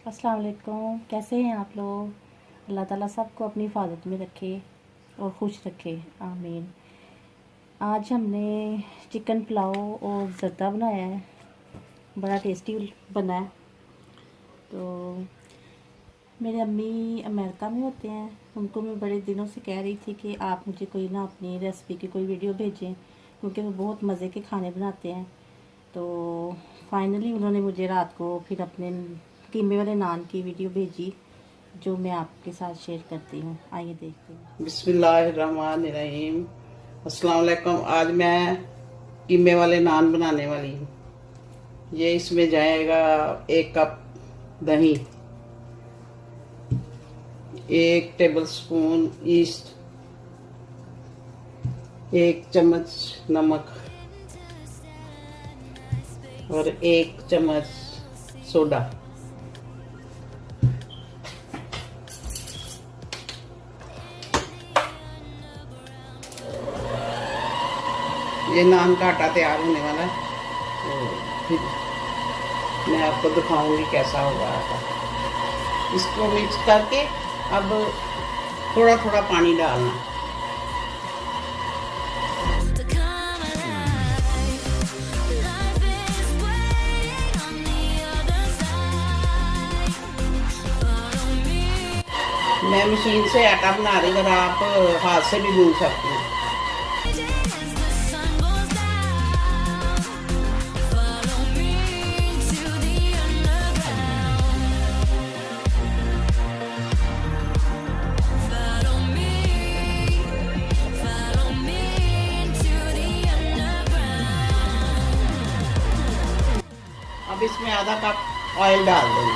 अस्सलाम वालेकुम। कैसे हैं आप लोग? अल्लाह ताला सबको अपनी हिफाजत में रखे और खुश रखे, आमीन। आज हमने चिकन पुलाव और ज़र्दा बनाया है, बड़ा टेस्टी बना है। तो मेरे अम्मी अमेरिका में होते हैं, उनको मैं बड़े दिनों से कह रही थी कि आप मुझे कोई ना अपनी रेसिपी की कोई वीडियो भेजें, क्योंकि वो बहुत मज़े के खाने बनाते हैं। तो फाइनली उन्होंने मुझे रात को फिर अपने कीमे वाले नान की वीडियो भेजी, जो मैं आपके साथ शेयर करती हूँ। आइए देखते हैं। बिस्मिल्लाहिर्रहमानिर्रहीम। अस्सलाम वालेकुम। आज मैं कीमे वाले नान बनाने वाली हूँ। ये इसमें जाएगा 1 कप दही, 1 टेबलस्पून ईस्ट, 1 चम्मच नमक और 1 चम्मच सोडा। ये नान का आटा तैयार होने वाला है, तो फिर मैं आपको दिखाऊंगी कैसा होगा आटा। इसको मिक्स करके अब थोड़ा थोड़ा पानी डालना। मैं मशीन से आटा बना रही हूँ, अगर आप हाथ से भी गूंथ सकते हैं। अब इसमें आधा कप ऑयल डाल देंगे।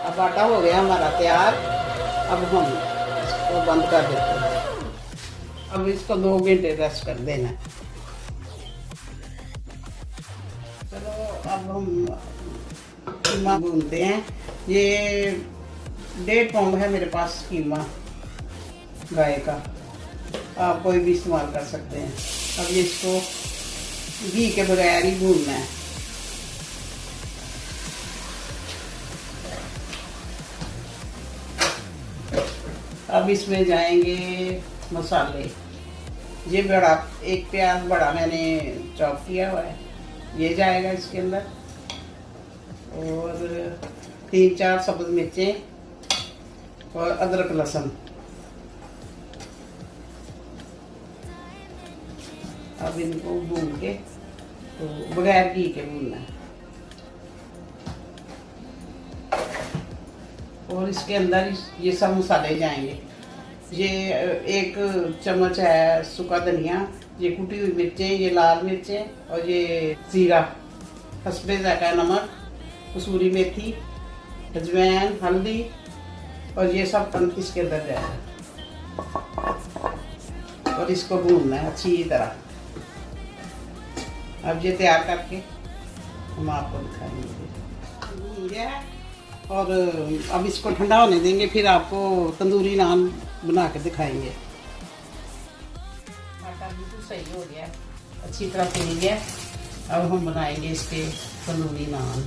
अब आटा हो गया हमारा तैयार। अब हम इसको बंद कर देते हैं। अब इसको 2 घंटे रेस्ट कर देना। चलो अब हम कीमा भूनते हैं। ये 1.5 पाउंड है मेरे पास कीमा गाय का, आप कोई भी इस्तेमाल कर सकते हैं। अब ये इसको घी के बगैर ही भूनना है। अब इसमें जाएंगे मसाले। ये बड़ा 1 प्याज बड़ा मैंने चॉप किया हुआ है, ये जाएगा इसके अंदर। और 3-4 सब्ज मिर्चें और अदरक लहसुन। अब इनको भून के, तो बगैर घी के भूनना है। और इसके अंदर ये सब मसाले जाएंगे। ये 1 चम्मच है सूखा धनिया, ये कुटी हुई मिर्चें, ये लाल मिर्चें और ये जीरा, हस्बे ज़ायक़ा नमक, कसूरी मेथी, अजवाइन, हल्दी, और ये सब इसके अंदर जाएगा। और इसको भूनना है अच्छी तरह। अब ये तैयार करके हम आपको दिखाएंगे। भून गया है और अब इसको ठंडा होने देंगे, फिर आपको तंदूरी नान बना के दिखाएंगे। आटा बिल्कुल सही हो गया, अच्छी तरह फूल गया। अब हम बनाएंगे इसके तंदूरी नान।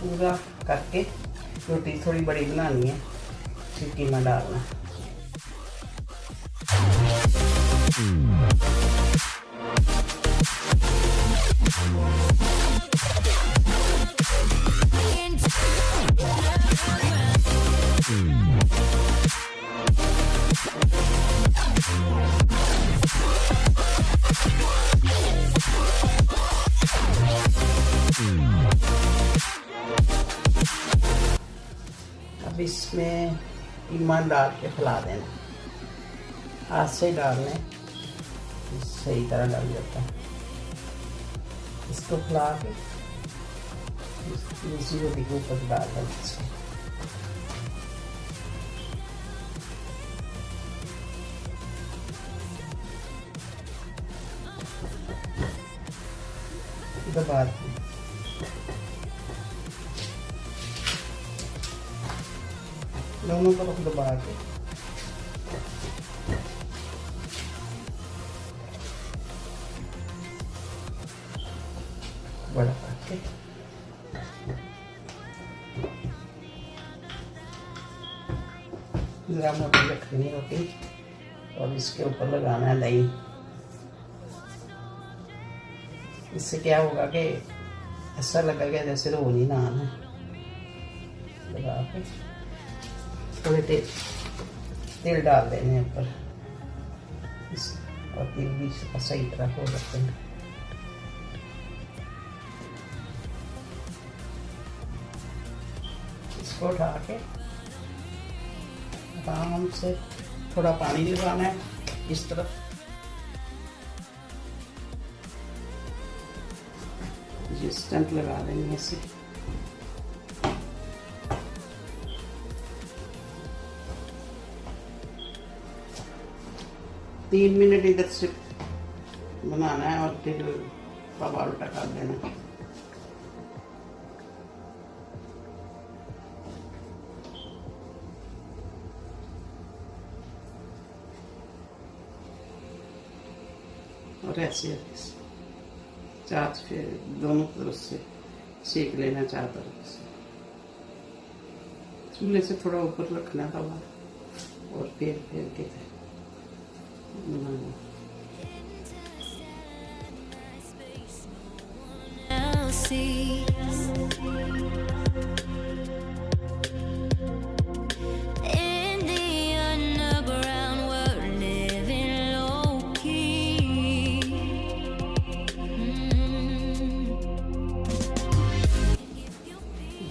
पूरा करके रोटी थोड़ी बड़ी बनानी है, फिर कीमा डालना। अब इसमें कीमा डाल के फैला देना, हाथ से डालने सही तरह डल जाता है। इसको फैला के दूसरी रोटी के ऊपर डाल देना। दबा दें। दोनों तरफ दबा के बड़ा करके जरा मोटी रखनी रोटी और इसके ऊपर लगाना है दही। इससे क्या होगा कि ऐसा लगेगा जैसे रोनी नान है। लगा के थोड़े तेल डाल देने ऊपर और तेल भी सही तरह हो सकते हैं। इसको उठा के आराम से थोड़ा पानी लगाना है इस तरफ। ये स्टंट लगा देंगे इसे। तीन मिनट इधर से बनाना है और फिर तवा उल्टा कर देना। और ऐसे चार फिर दोनों तरफ से सेक लेना, चार तरफ से। चूल्हे से थोड़ा ऊपर रखना तवा और फिर के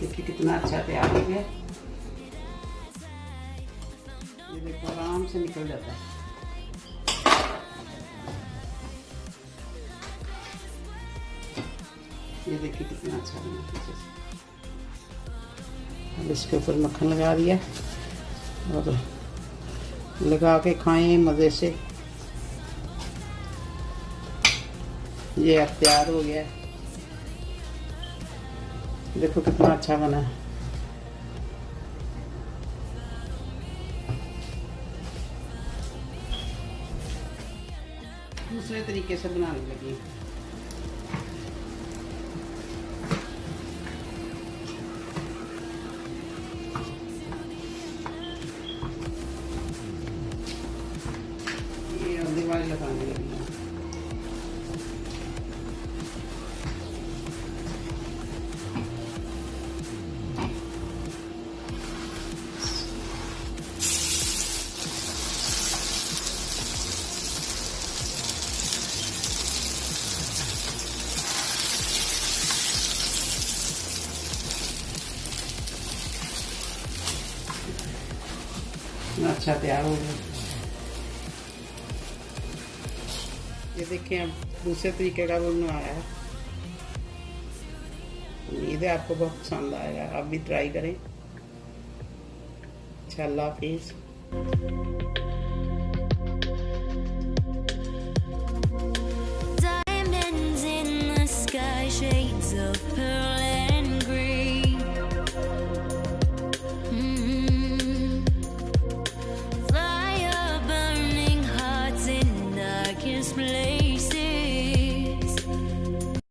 देखिए कितना अच्छा तैयार हो गया। ये देखो आराम से निकल जाता है। ये देखिए कितना अच्छा बना। अब इसके ऊपर मक्खन लगा दिया और लगा के खाएं मज़े से। ये अब तैयार हो गया। देखो कितना अच्छा बना है। दूसरे तरीके से बनाने लगी। ये दिवाली लगाने लगी। अच्छा तैयार हो गया। ये देखिए अब दूसरे तरीके का बनाया है। उम्मीद है आपको बहुत पसंद आएगा। आप भी ट्राई करें। अच्छा, अल्लाह हाफिज़।